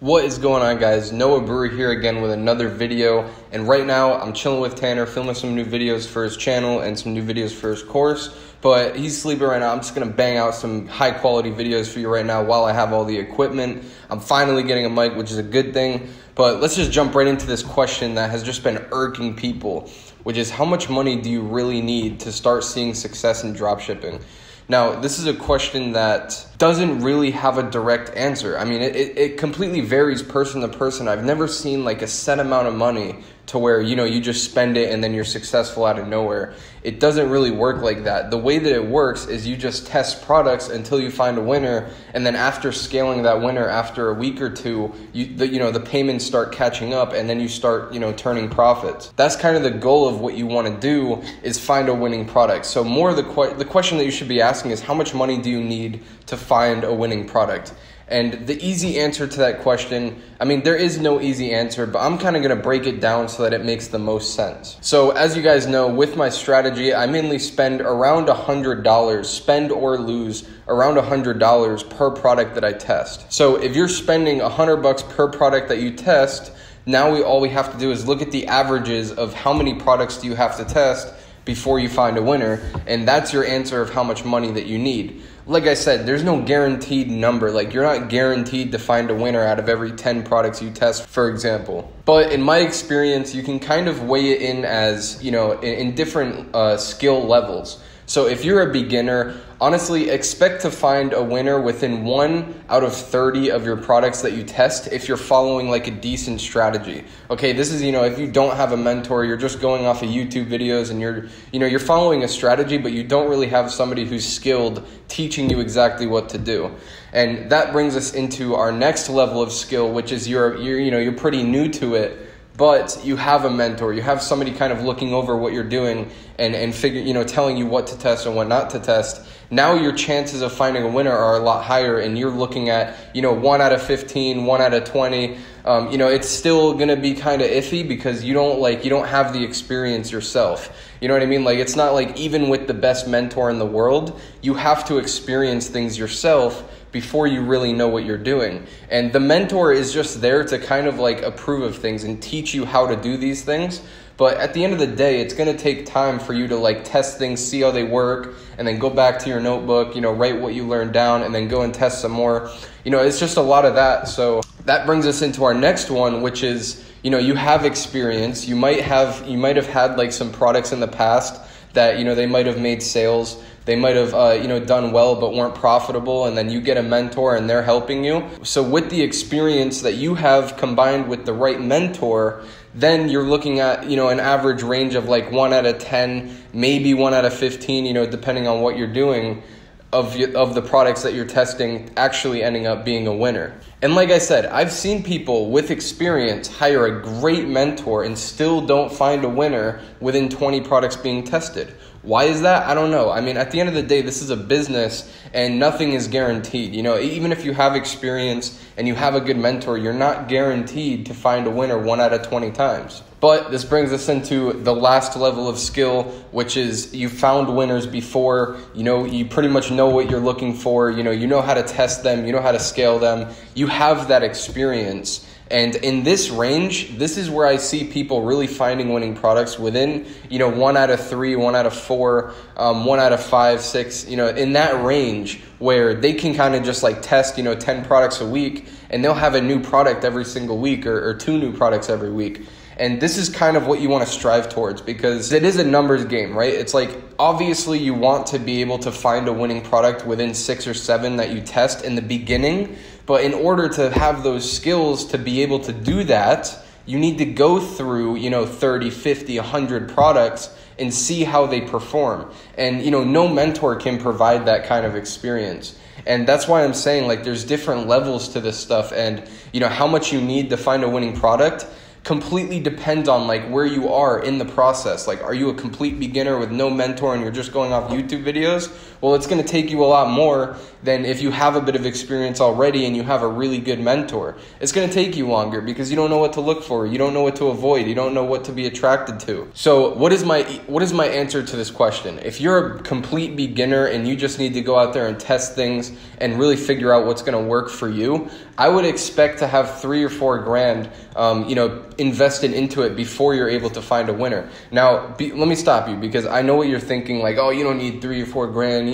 What is going on, guys? Noah Brewer here again with another video, and right now I'm chilling with Tanner, filming some new videos for his channel and some new videos for his course, but he's sleeping right now. I'm just gonna bang out some high quality videos for you right now while I have all the equipment. I'm finally getting a mic, which is a good thing, but let's just jump right into this question that has just been irking people, which is how much money do you really need to start seeing success in dropshipping? Now, this is a question that doesn't really have a direct answer. I mean, it completely varies person to person. I've never seen like a set amount of money to where, you just spend it and then you're successful out of nowhere. It doesn't really work like that. The way that it works is you just test products until you find a winner, and then after scaling that winner after a week or two, the payments start catching up, and then you start, turning profits. That's kind of the goal of what you want to do, is find a winning product. So more of the question that you should be asking is, how much money do you need to find a winning product? And the easy answer to that question, I mean, there is no easy answer, but I'm kind of going to break it down so that it makes the most sense. So as you guys know, with my strategy, I mainly spend around $100, spend or lose around $100 per product that I test. So if you're spending $100 per product that you test, now all we have to do is look at the averages of how many products do you have to test before you find a winner, and that's your answer of how much money that you need. Like I said, there's no guaranteed number. Like, you're not guaranteed to find a winner out of every 10 products you test, for example. But in my experience, you can kind of weigh it in as, in different skill levels. So if you're a beginner, honestly, expect to find a winner within 1 out of 30 of your products that you test if you're following like a decent strategy. Okay, this is, if you don't have a mentor, you're just going off of YouTube videos and you're following a strategy, but you don't really have somebody who's skilled teaching you exactly what to do. And that brings us into our next level of skill, which is you're pretty new to it, but you have a mentor, you have somebody kind of looking over what you're doing and telling you what to test and what not to test. Now your chances of finding a winner are a lot higher, and you're looking at, 1 out of 15, 1 out of 20. It's still going to be kind of iffy because you don't have the experience yourself. You know what I mean? Like, it's not like even with the best mentor in the world, you have to experience things yourself before you really know what you're doing. And the mentor is just there to kind of like approve of things and teach you how to do these things. But at the end of the day, it's going to take time for you to like test things, see how they work, and then go back to your notebook, write what you learned down, and then go and test some more. It's just a lot of that. So that brings us into our next one, which is, you have experience. You might have had like some products in the past that, they might have made sales. They might have, done well but weren't profitable, and then you get a mentor and they're helping you. So with the experience that you have combined with the right mentor, then you're looking at, an average range of like 1 out of 10, maybe 1 out of 15, depending on what you're doing, of the products that you're testing actually ending up being a winner. And like I said, I've seen people with experience hire a great mentor and still don't find a winner within 20 products being tested. Why is that? I don't know. I mean, at the end of the day, this is a business and nothing is guaranteed. Even if you have experience and you have a good mentor, you're not guaranteed to find a winner 1 out of 20 times. But this brings us into the last level of skill, which is you found winners before, you pretty much know what you're looking for, you know how to test them, you know how to scale them, you have that experience. And in this range, this is where I see people really finding winning products within, 1 out of 3, 1 out of 4, 1 out of 5, 6, in that range where they can kind of just like test, 10 products a week, and they'll have a new product every single week or 2 new products every week. And this is kind of what you want to strive towards, because it is a numbers game, right? It's like, obviously you want to be able to find a winning product within 6 or 7 that you test in the beginning. But in order to have those skills to be able to do that, you need to go through, 30, 50, 100 products and see how they perform. And, no mentor can provide that kind of experience. And that's why I'm saying, like, there's different levels to this stuff, and, how much you need to find a winning product completely depend on like where you are in the process. Like, are you a complete beginner with no mentor and you're just going off YouTube videos? Well, it's going to take you a lot more than if you have a bit of experience already and you have a really good mentor. It's going to take you longer because you don't know what to look for. You don't know what to avoid. You don't know what to be attracted to. So what is my answer to this question? If you're a complete beginner and you just need to go out there and test things and really figure out what's going to work for you, I would expect to have $3 or $4 grand, invested into it before you're able to find a winner. Now, let me stop you because I know what you're thinking. Like, oh, you don't need $3 or $4 grand.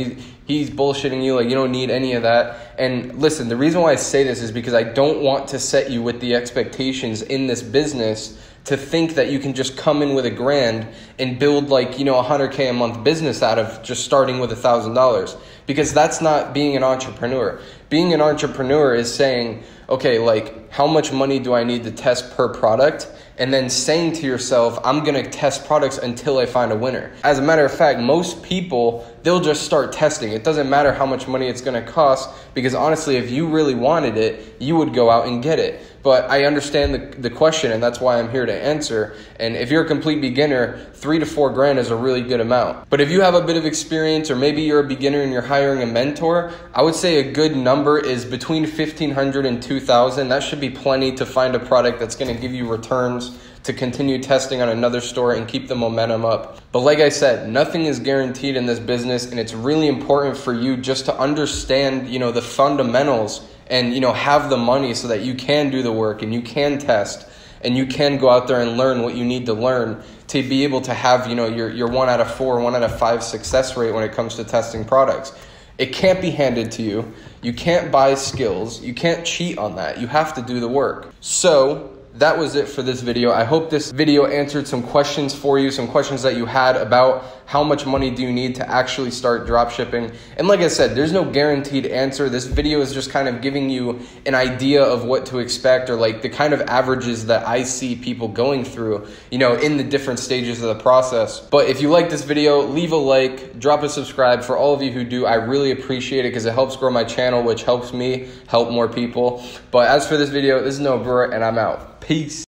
He's bullshitting you. Like, you don't need any of that. And listen, the reason why I say this is because I don't want to set you with the expectations in this business to think that you can just come in with $1 grand and build like, $100K a month business out of just starting with $1,000, because that's not being an entrepreneur. Being an entrepreneur is saying, okay, like, how much money do I need to test per product? And then saying to yourself, I'm going to test products until I find a winner. As a matter of fact, most people, they'll just start testing. It doesn't matter how much money it's going to cost, because honestly, if you really wanted it, you would go out and get it. But I understand the question, and that's why I'm here to answer. And if you're a complete beginner, $3 to $4 grand is a really good amount. But if you have a bit of experience, or maybe you're a beginner and you're hiring a mentor, I would say a good number is between $1,500 and $2,000. That should be plenty to find a product that's going to give you returns, to continue testing on another store and keep the momentum up. But like I said, nothing is guaranteed in this business, and it's really important for you just to understand, the fundamentals and, have the money so that you can do the work and you can test and you can go out there and learn what you need to learn to be able to have, your 1 out of 4, 1 out of 5 success rate when it comes to testing products. It can't be handed to you. You can't buy skills. You can't cheat on that. You have to do the work. So that was it for this video. I hope this video answered some questions for you, some questions that you had about how much money do you need to actually start dropshipping. And like I said, there's no guaranteed answer. This video is just kind of giving you an idea of what to expect, or like the kind of averages that I see people going through, in the different stages of the process. But if you like this video, leave a like, drop a subscribe. For all of you who do, I really appreciate it because it helps grow my channel, which helps me help more people. But as for this video, this is Noah Brewer, and I'm out. Peace.